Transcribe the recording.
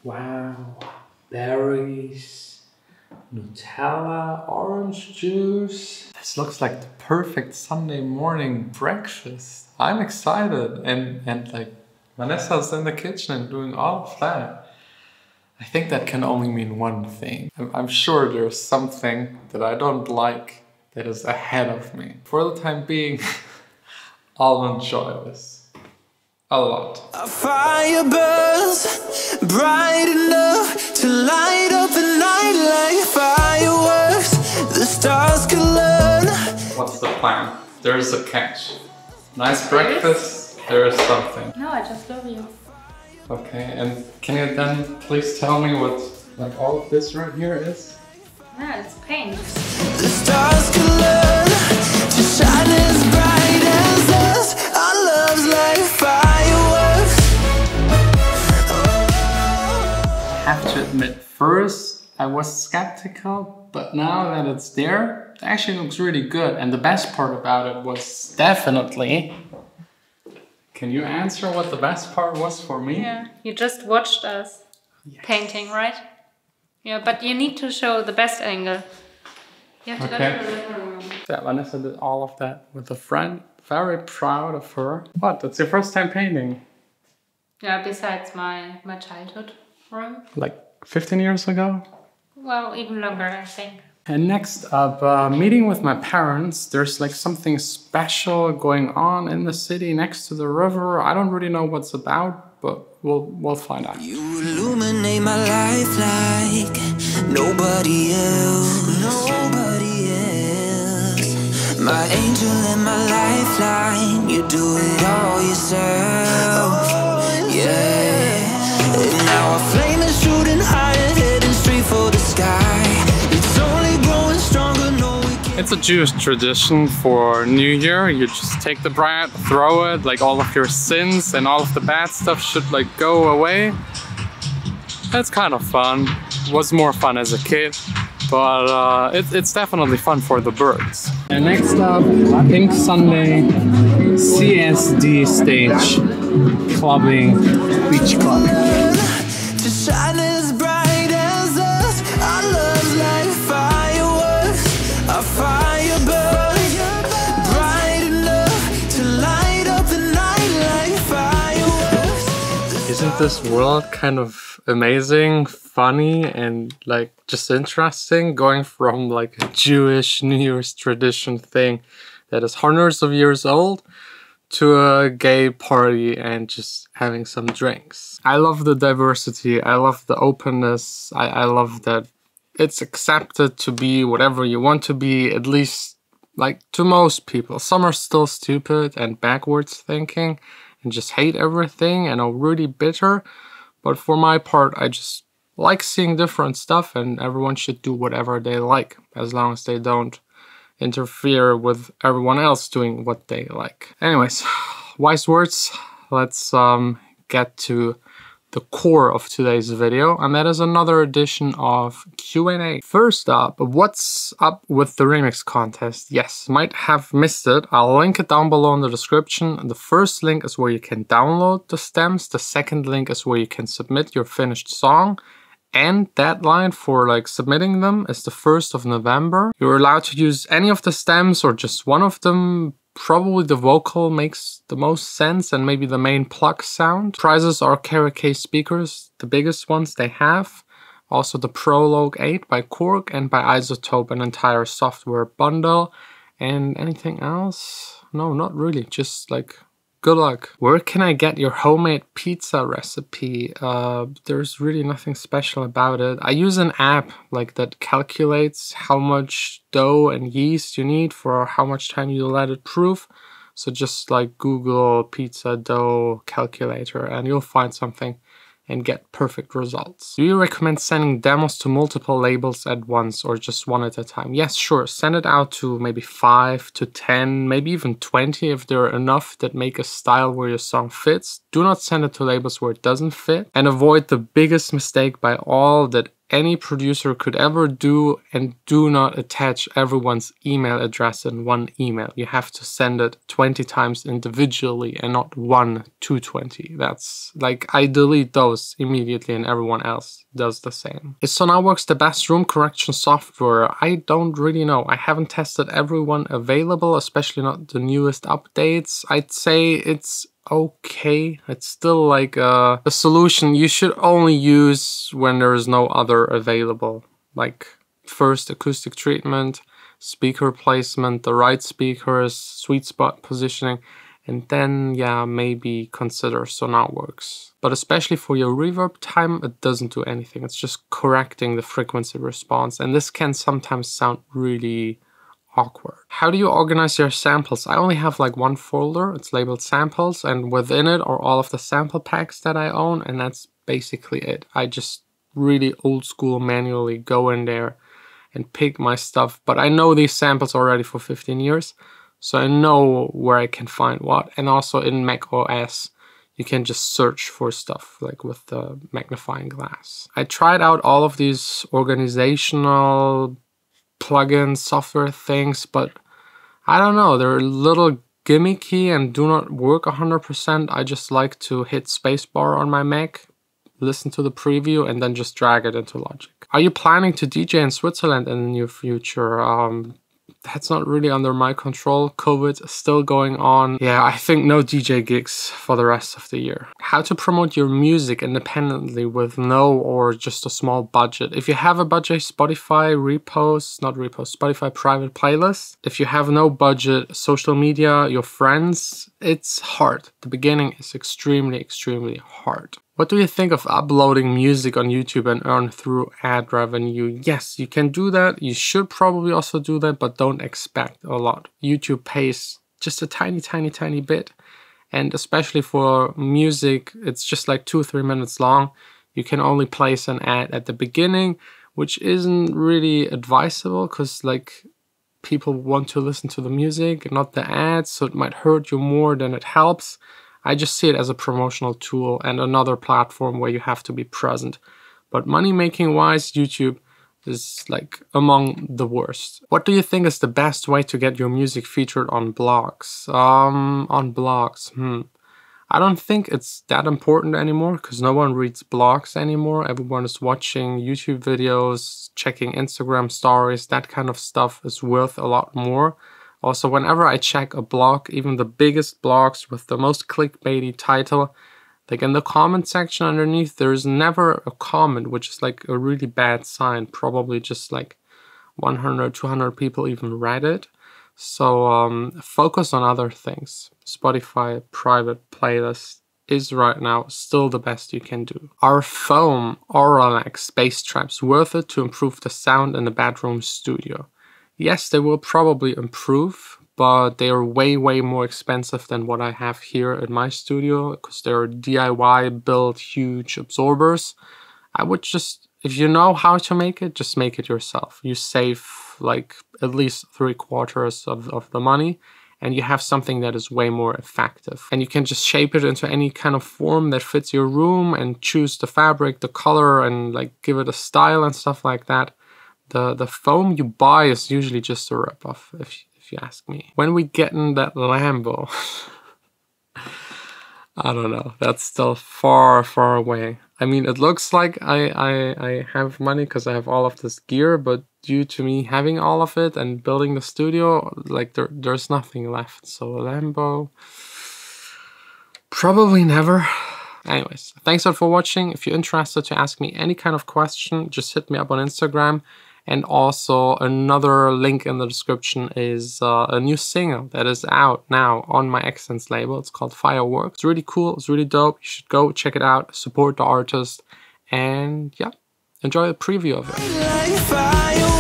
Wow, berries, Nutella, orange juice. This looks like the perfect Sunday morning breakfast. I'm excited and like Vanessa's in the kitchen and doing all of that. I think that can only mean one thing. I'm sure there's something that I don't like that is ahead of me. For the time being, I'll enjoy this. A lot. A fire burns bright enough to light up the night like fireworks. The stars can learn. What's the plan? There is a catch. Nice breakfast, there is something. No, I just love you. Okay, and can you then please tell me what like all of this right here is? Yeah, it's paint. The stars can learn to shine as bright as us. Our love's like fireworks. I have to admit, first I was skeptical, but now that it's there, it actually looks really good. And the best part about it was definitely... Can you answer what the best part was for me? Yeah, you just watched us painting, right? Yeah, but you need to show the best angle. You have to go to the living room. Yeah, Vanessa did all of that with a friend. Very proud of her. What? That's your first time painting? Yeah, besides my childhood room. Like 15 years ago? Well, even longer, I think. And next up, meeting with my parents. There's like something special going on in the city next to the river. I don't really know what's about, but we'll find out. You illuminate my life like nobody else. Nobody else. My angel and my lifeline. You do it all yourself. Yeah. And now our flame is shooting higher, heading straight for the sky. It's a Jewish tradition for New Year. You just take the bread, throw it, like all of your sins and all of the bad stuff should like go away. That's kind of fun. It was more fun as a kid, but it's definitely fun for the birds. And next up, Pink Sunday, CSD stage, clubbing, beach club. To shine as bright as us, our love's like fireworks. A fire burns bright enough to light up the night like fireworks. Isn't this world kind of amazing, funny, and like just interesting? Going from like a Jewish New Year's tradition thing that is hundreds of years old to a gay party and just having some drinks. I love the diversity. I love the openness. I love that it's accepted to be whatever you want to be, at least like to most people. Some are still stupid and backwards thinking and just hate everything and are really bitter. But for my part, I just like seeing different stuff, and everyone should do whatever they like as long as they don't interfere with everyone else doing what they like. Anyways, wise words. Let's get to the core of today's video, and that is another edition of Q&A. First up, what's up with the remix contest? Yes, might have missed it. I'll link it down below in the description. The first link is where you can download the stems. The second link is where you can submit your finished song. And deadline for like submitting them is the 1st of November. You're allowed to use any of the stems or just one of them. Probably the vocal makes the most sense, and maybe the main pluck sound. Prizes are Carry Case speakers, the biggest ones they have. Also the Prologue 8 by Korg, and by Isotope an entire software bundle. And anything else? No, not really, just like good luck. Where can I get your homemade pizza recipe? There's really nothing special about it. I use an app like that calculates how much dough and yeast you need for how much time you let it proof. So just like Google pizza dough calculator and you'll find something and get perfect results. Do you recommend sending demos to multiple labels at once or just one at a time? Yes, sure. Send it out to maybe 5 to 10, maybe even 20 if there are enough that make a style where your song fits. Do not send it to labels where it doesn't fit. And avoid the biggest mistake by all that any producer could ever do, and do not attach everyone's email address in one email. You have to send it 20 times individually and not 1 to 20. That's like, I delete those immediately and everyone else does the same. Is Sonarworks the best room correction software? I don't really know. I haven't tested everyone available, especially not the newest updates. I'd say it's okay. It's still like a solution you should only use when there is no other available. Like first acoustic treatment, speaker placement, the right speakers, sweet spot positioning, and then yeah, maybe consider Sonarworks. But especially for your reverb time, it doesn't do anything. It's just correcting the frequency response, and this can sometimes sound really awkward. How do you organize your samples? I only have like one folder, it's labeled samples, and within it are all of the sample packs that I own, and that's basically it. I just really old school manually go in there and pick my stuff, but I know these samples already for 15 years, so I know where I can find what. And also in Mac OS, you can just search for stuff like with the magnifying glass. I tried out all of these organizational plugin software things, but I don't know, they're a little gimmicky and do not work 100%. I just like to hit spacebar on my Mac, listen to the preview, and then just drag it into Logic. Are you planning to DJ in Switzerland in the near future? That's not really under my control. COVID is still going on. Yeah, I think no DJ gigs for the rest of the year. How to promote your music independently with no or just a small budget. If you have a budget, Spotify Spotify private playlist. If you have no budget, social media, your friends, it's hard. The beginning is extremely, extremely hard. What do you think of uploading music on YouTube and earn through ad revenue? Yes, you can do that. You should probably also do that, but don't expect a lot. YouTube pays just a tiny bit. And especially for music, it's just like 2-3 minutes long. You can only place an ad at the beginning, which isn't really advisable because like people want to listen to the music, not the ads. So it might hurt you more than it helps. I just see it as a promotional tool and another platform where you have to be present. But money-making wise, YouTube is like among the worst. What do you think is the best way to get your music featured on blogs? On blogs, I don't think it's that important anymore because no one reads blogs anymore. Everyone is watching YouTube videos, checking Instagram stories. That kind of stuff is worth a lot more. Also, whenever I check a blog, even the biggest blogs with the most clickbaity title, like in the comment section underneath, there's never a comment, which is like a really bad sign. Probably just like 100, 200 people even read it. So focus on other things. Spotify private playlist is right now still the best you can do. Are foam or relax bass traps worth it to improve the sound in the bedroom studio? Yes, they will probably improve, but they are way more expensive than what I have here in my studio because they're DIY built huge absorbers. I would just, if you know how to make it, just make it yourself. You save like at least 3/4 of the money and you have something that is way more effective. And you can just shape it into any kind of form that fits your room and choose the fabric, the color, and like give it a style and stuff like that. The foam you buy is usually just a ripoff, if you ask me. When we get in that Lambo, I don't know. That's still far away. I mean, it looks like I have money because I have all of this gear, but due to me having all of it and building the studio, like there's nothing left. So a Lambo, probably never. Anyways, thanks all for watching. If you're interested to ask me any kind of question, just hit me up on Instagram. And also another link in the description is a new single that is out now on my Accents label. It's called Fireworks. It's really cool. It's really dope. You should go check it out, support the artist, and yeah, enjoy a preview of it.